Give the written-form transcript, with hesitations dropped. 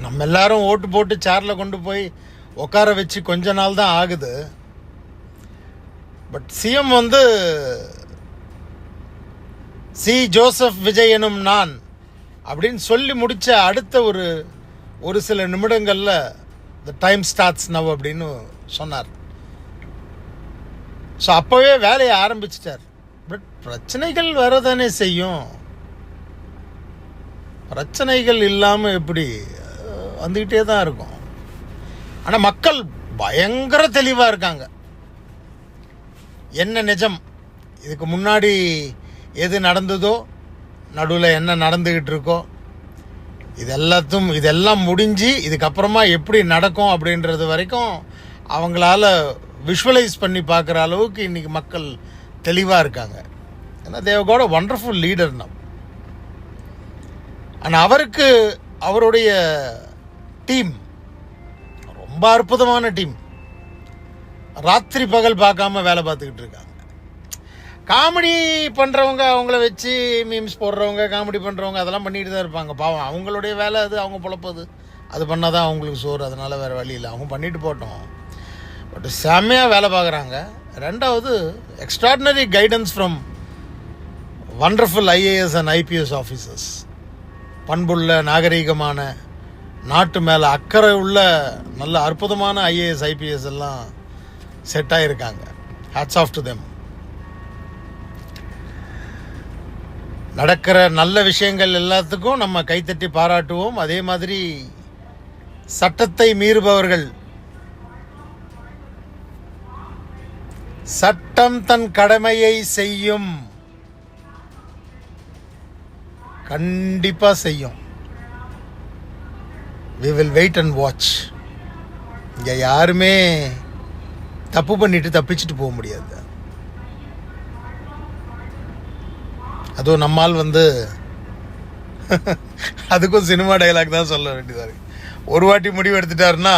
நம்ம எல்லாரும் ஓட்டு போட்டு சேரில் கொண்டு போய் உட்கார வச்சு கொஞ்ச நாள் தான் ஆகுது. பட் சிஎம் வந்து சி ஜோசப் விஜய் எனும் நான் அப்படின்னு சொல்லி முடித்த அடுத்த ஒரு சில நிமிடங்களில் த டைம் ஸ்டார்ட்ஸ் நவ் அப்படின்னு சொன்னார். ஸோ அப்போவே வேலையை ஆரம்பிச்சிட்டார். பட் பிரச்சனைகள் வரதானே செய்யும். பிரச்சனைகள் இல்லாமல் எப்படி வந்துக்கிட்டே தான் இருக்கும். ஆனால் மக்கள் பயங்கர தெளிவாக இருக்காங்க. என்ன நிஜம், இதுக்கு முன்னாடி எது நடந்ததோ, நடுவில் என்ன நடந்துக்கிட்டு இருக்கோ, இதெல்லாம் முடிஞ்சு இதுக்கப்புறமா எப்படி நடக்கும் அப்படின்றது வரைக்கும் அவங்களால விஷுவலைஸ் பண்ணி பார்க்குற அளவுக்கு இன்றைக்கி மக்கள் தெளிவாக இருக்காங்க. ஏன்னா they've got a wonderful leader now. ஆனால் அவருக்கு அவருடைய டீம் ரொம்ப அற்புதமான டீம். ராத்திரி பகல் பார்க்காம வேலை பார்த்துக்கிட்டு இருக்காங்க. காமெடி பண்ணுறவங்க அவங்கள வச்சு மீம்ஸ் போடுறவங்க, காமெடி பண்ணுறவங்க அதெல்லாம் பண்ணிட்டு தான் இருப்பாங்க. பாவம், அவங்களுடைய வேலை அது, அவங்க பொழப்பது, அது பண்ணால் தான் அவங்களுக்கு சோறு. அதனால் வேறு வழி இல்லை, அவங்க பண்ணிட்டு போட்டோம். பட் செம்மையாக வேலை பார்க்குறாங்க. ரெண்டாவது, extraordinary guidance from wonderful IAS and IPS officers. பண்புள்ள, நாகரீகமான, நாட்டு மேலே அக்கறை உள்ள நல்ல அற்புதமான ஐஏஎஸ் ஐபிஎஸ் எல்லாம் செட் ஆகியிருக்காங்க. Hats off to them. நடக்கிற நல்ல விஷயங்கள் எல்லாத்துக்கும் நம்ம கைத்தட்டி பாராட்டுவோம். அதே மாதிரி சட்டத்தை மீறுபவர்கள், சட்டம் தன் கடமையை செய்யும், கண்டிப்பா செய்யும். we will wait and watch. இங்க யாருமே தப்பு பண்ணிட்டு தப்பிச்சுட்டு போக முடியாது. அதுவும் நம்மால் வந்து அதுக்கும் சினிமா டைலாக் தான் சொல்ல வேண்டியதாக இருக்கு. ஒரு வாட்டி முடிவு எடுத்துட்டாருன்னா